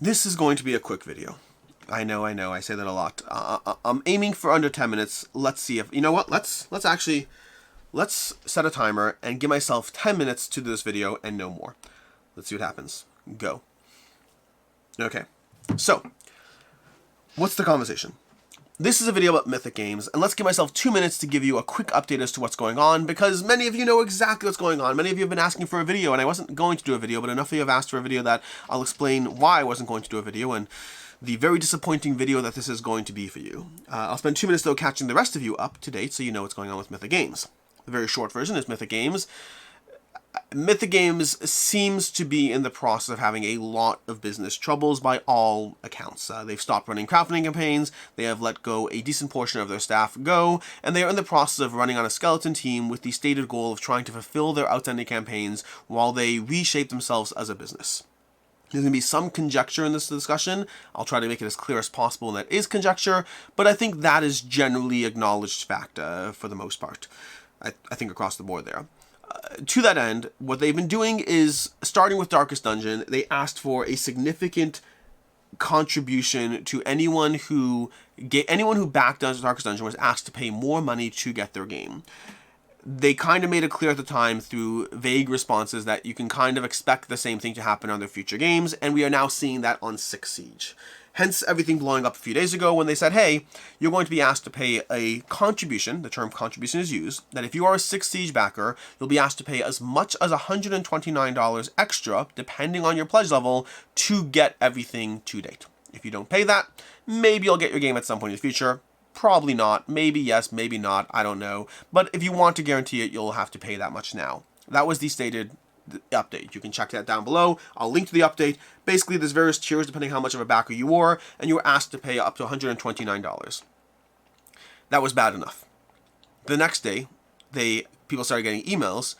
This is going to be a quick video. I know, I say that a lot. I'm aiming for under 10 minutes. Let's see if, you know what, let's set a timer and give myself 10 minutes to do this video and no more. Let's see what happens. Go. Okay, so, what's the conversation? This is a video about Mythic games, and let's give myself 2 minutes to give you a quick update as to what's going on, because many of you know exactly what's going on. Many of you have been asking for a video, and I wasn't going to do a video, but enough of you have asked for a video that I'll explain why I wasn't going to do a video, and the very disappointing video that this is going to be for you. I'll spend 2 minutes, though, catching the rest of you up to date so you know what's going on with Mythic games. The very short version is Mythic games. Mythic games seems to be in the process of having a lot of business troubles by all accounts. They've stopped running crowdfunding campaigns, they have let go a decent portion of their staff go, and they are in the process of running on a skeleton team with the stated goal of trying to fulfill their outstanding campaigns while they reshape themselves as a business. There's going to be some conjecture in this discussion. I'll try to make it as clear as possible, and that is conjecture, but I think that is generally acknowledged fact for the most part. I think across the board there. To that end, what they've been doing is, starting with Darkest Dungeon, they asked for a significant contribution to anyone who backed Darkest Dungeon was asked to pay more money to get their game. They kind of made it clear at the time through vague responses that you can kind of expect the same thing to happen on their future games, and we are now seeing that on 6 Siege. Hence everything blowing up a few days ago when they said, hey, you're going to be asked to pay a contribution, the term contribution is used, that if you are a 6 Siege backer, you'll be asked to pay as much as $129 extra, depending on your pledge level, to get everything to date. If you don't pay that, maybe you'll get your game at some point in the future. Probably not. Maybe yes, maybe not. I don't know. But if you want to guarantee it, you'll have to pay that much now. That was the stated update. You can check that down below. I'll link to the update. Basically, there's various tiers depending how much of a backer you are, and you were asked to pay up to $129. That was bad enough. The next day, people started getting emails,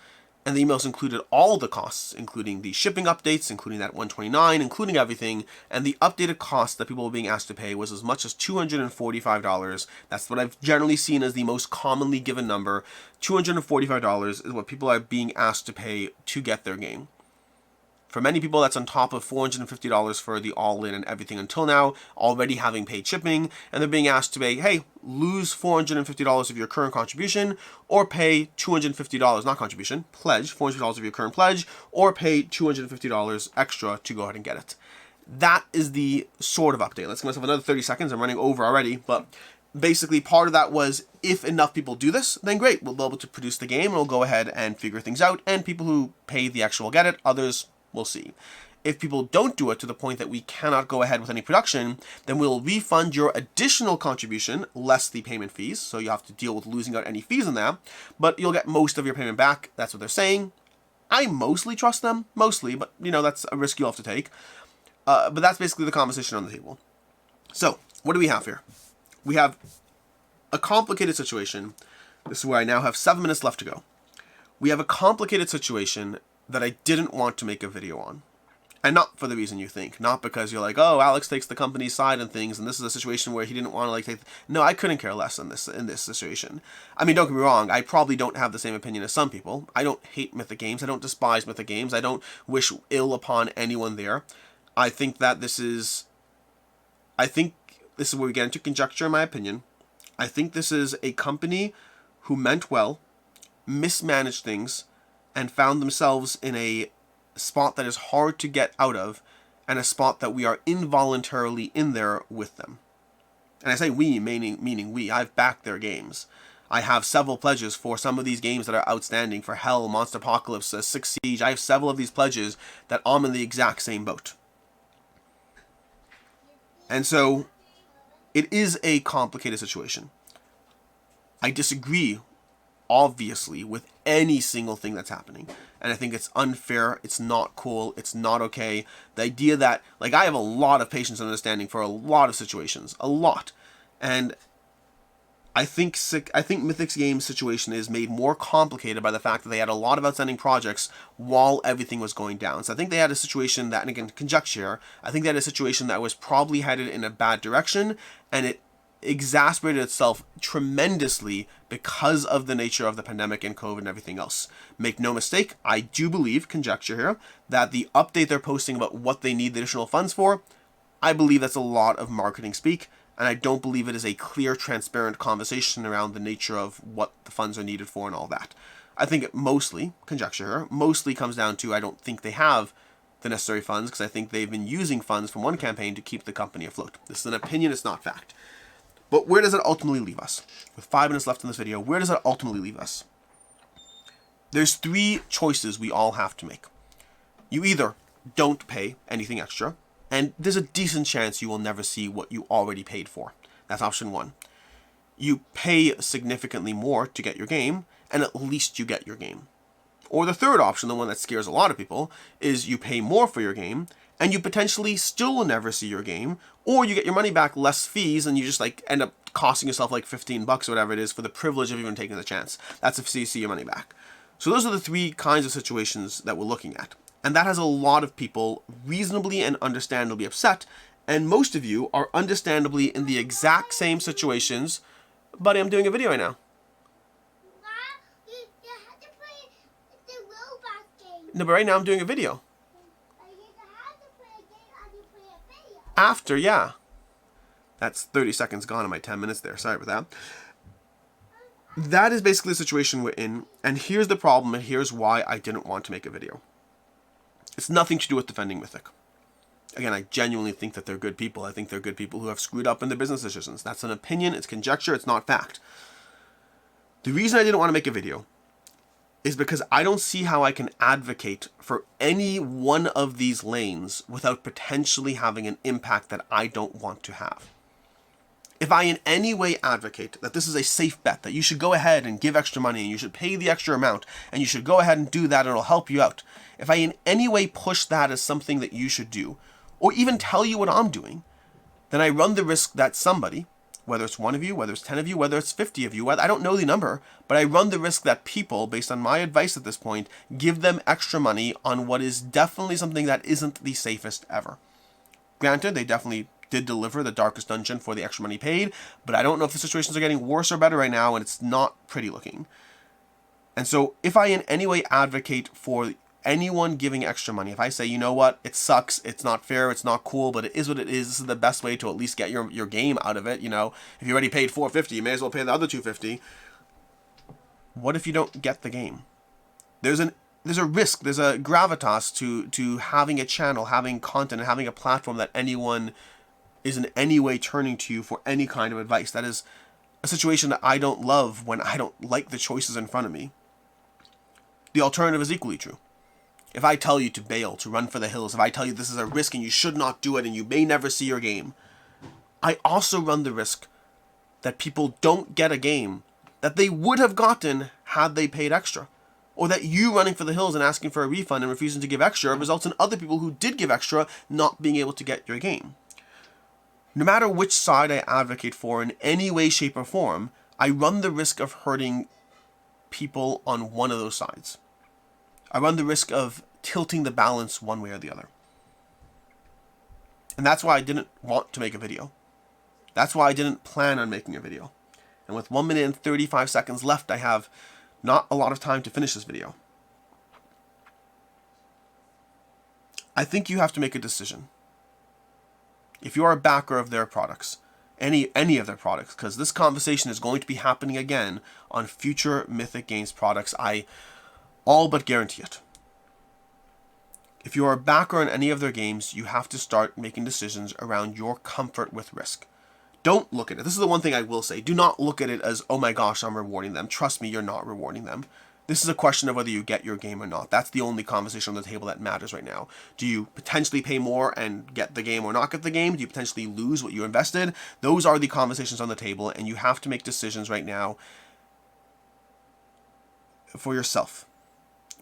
and the emails included all the costs, including the shipping updates, including that $129, including everything, and the updated cost that people were being asked to pay was as much as $245. That's what I've generally seen as the most commonly given number. $245 is what people are being asked to pay to get their game. For many people, that's on top of $450 for the all-in and everything until now, already having paid shipping, and they're being asked to pay, hey, lose $450 of your current contribution, or pay $250, not contribution, pledge, $450 of your current pledge, or pay $250 extra to go ahead and get it. That is the sort of update. Let's give myself another 30 seconds. I'm running over already, but basically part of that was, if enough people do this, then great, we'll be able to produce the game, and we'll go ahead and figure things out, and people who pay the extra will get it, others we'll see. If people don't do it to the point that we cannot go ahead with any production, then we'll refund your additional contribution, less the payment fees, so you have to deal with losing out any fees in that, but you'll get most of your payment back. That's what they're saying. I mostly trust them, but, you know, that's a risk you'll have to take. But that's basically the conversation on the table. So, what do we have here? We have a complicated situation. This is where I now have 7 minutes left to go. We have a complicated situation that I didn't want to make a video on. And not for the reason you think. Not because you're like, oh, Alex takes the company's side and things, and this is a situation where he didn't want to, like, take... No, I couldn't care less in this situation. I mean, don't get me wrong, I probably don't have the same opinion as some people. I don't hate Mythic games, I don't despise Mythic games, I don't wish ill upon anyone there. I think this is where we get into conjecture, in my opinion. I think this is a company who meant well, mismanaged things, and found themselves in a spot that is hard to get out of, and a spot that we are involuntarily in there with them. And I say we, meaning we. I've backed their games. I have several pledges for some of these games that are outstanding, for Hell, Monster Apocalypse, 6 Siege. I have several of these pledges that I'm in the exact same boat. And so, it is a complicated situation. I disagree, obviously, with any single thing that's happening. And I think it's unfair, it's not cool, it's not okay. The idea that, like, I have a lot of patience and understanding for a lot of situations. A lot. And I think Mythic's game situation is made more complicated by the fact that they had a lot of outstanding projects while everything was going down. So I think they had a situation that, and again, conjecture, I think they had a situation that was probably headed in a bad direction, and it exacerbated itself tremendously because of the nature of the pandemic and COVID and everything else. Make no mistake, I do believe, conjecture here, that the update they're posting about what they need the additional funds for, I believe that's a lot of marketing speak, and I don't believe it is a clear, transparent conversation around the nature of what the funds are needed for and all that. I think it mostly, conjecture here, mostly comes down to I don't think they have the necessary funds because I think they've been using funds from one campaign to keep the company afloat. This is an opinion, it's not fact. But where does it ultimately leave us? With 5 minutes left in this video, where does it ultimately leave us? There's 3 choices we all have to make. You either don't pay anything extra, and there's a decent chance you will never see what you already paid for. That's option 1. You pay significantly more to get your game, and at least you get your game. Or the third option, the one that scares a lot of people, is you pay more for your game, and you potentially still will never see your game, or you get your money back, less fees, and you just like end up costing yourself like $15 or whatever it is for the privilege of even taking the chance. That's if you see your money back. So those are the 3 kinds of situations that we're looking at. And that has a lot of people reasonably and understandably upset, and most of you are understandably in the exact same situations. Buddy, I'm doing a video right now. You have to play the robot game. No, but right now I'm doing a video. You have to play a game and you play a video. After, yeah. That's 30 seconds gone in my 10 minutes there. Sorry about that. That is basically the situation we're in, and here's the problem, and here's why I didn't want to make a video. It's nothing to do with defending Mythic. Again, I genuinely think that they're good people. I think they're good people who have screwed up in their business decisions. That's an opinion, it's conjecture, it's not fact. The reason I didn't want to make a video is because I don't see how I can advocate for any one of these lanes without potentially having an impact that I don't want to have. If I in any way advocate that this is a safe bet, that you should go ahead and give extra money and you should pay the extra amount and you should go ahead and do that and it'll help you out, if I in any way push that as something that you should do, or even tell you what I'm doing, then I run the risk that somebody, whether it's 1 of you, whether it's 10 of you, whether it's 50 of you, I don't know the number, but I run the risk that people, based on my advice at this point, give them extra money on what is definitely something that isn't the safest ever. Granted, they definitely did deliver the darkest dungeon for the extra money paid, but I don't know if the situations are getting worse or better right now, and it's not pretty looking. And so if I in any way advocate for anyone giving extra money, if I say, you know what, it sucks, it's not fair, it's not cool, but it is what it is, this is the best way to at least get your game out of it, you know, if you already paid $450, you may as well pay the other $250. What if you don't get the game? There's a risk, there's a gravitas to having a channel, having content, and having a platform that anyone is in any way turning to you for any kind of advice. That is a situation that I don't love when I don't like the choices in front of me. The alternative is equally true. If I tell you to bail, to run for the hills, if I tell you this is a risk and you should not do it and you may never see your game, I also run the risk that people don't get a game that they would have gotten had they paid extra. Or that you running for the hills and asking for a refund and refusing to give extra results in other people who did give extra not being able to get your game. No matter which side I advocate for in any way, shape, or form, I run the risk of hurting people on one of those sides. I run the risk of tilting the balance one way or the other. And that's why I didn't want to make a video. That's why I didn't plan on making a video. And with 1 minute and 35 seconds left, I have not a lot of time to finish this video. I think you have to make a decision. If you are a backer of their products, any of their products, because this conversation is going to be happening again on future Mythic Games products, I all but guarantee it. If you are a backer in any of their games, you have to start making decisions around your comfort with risk. Don't look at it. This is the one thing I will say. Do not look at it as, oh my gosh, I'm rewarding them. Trust me, you're not rewarding them. This is a question of whether you get your game or not. That's the only conversation on the table that matters right now. Do you potentially pay more and get the game or not get the game? Do you potentially lose what you invested? Those are the conversations on the table, and you have to make decisions right now for yourself.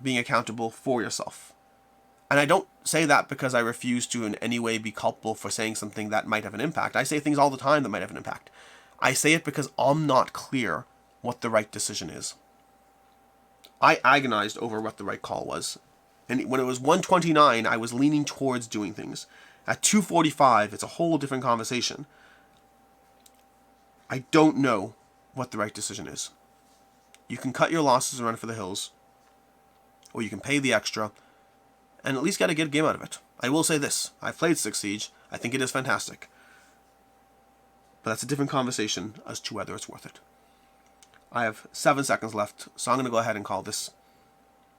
Being accountable for yourself. And I don't say that because I refuse to in any way be culpable for saying something that might have an impact. I say things all the time that might have an impact. I say it because I'm not clear what the right decision is. I agonized over what the right call was. And when it was 1:29, I was leaning towards doing things. At 2:45, it's a whole different conversation. I don't know what the right decision is. You can cut your losses and run for the hills, or you can pay the extra and at least get a good game out of it. I will say this. I've played Six Siege. I think it is fantastic. But that's a different conversation as to whether it's worth it. I have 7 seconds left, so I'm going to go ahead and call this.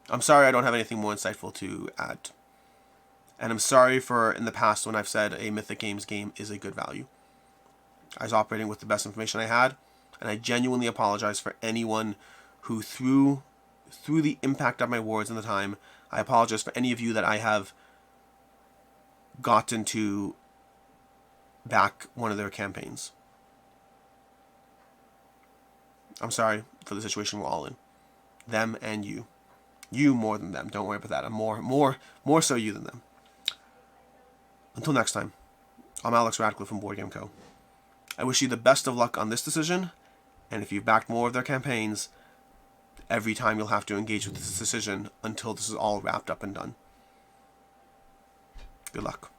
I'm sorry I don't have anything more insightful to add. And I'm sorry for in the past when I've said a Mythic Games game is a good value. I was operating with the best information I had, and I genuinely apologize for anyone who, through the impact of my words and the time, I apologize for any of you that I have gotten to back one of their campaigns. I'm sorry for the situation we're all in. Them and you. You more than them. Don't worry about that. I'm more so you than them. Until next time, I'm Alex Radcliffe from Board Game Co. I wish you the best of luck on this decision, and if you've backed more of their campaigns, every time you'll have to engage with this decision until this is all wrapped up and done. Good luck.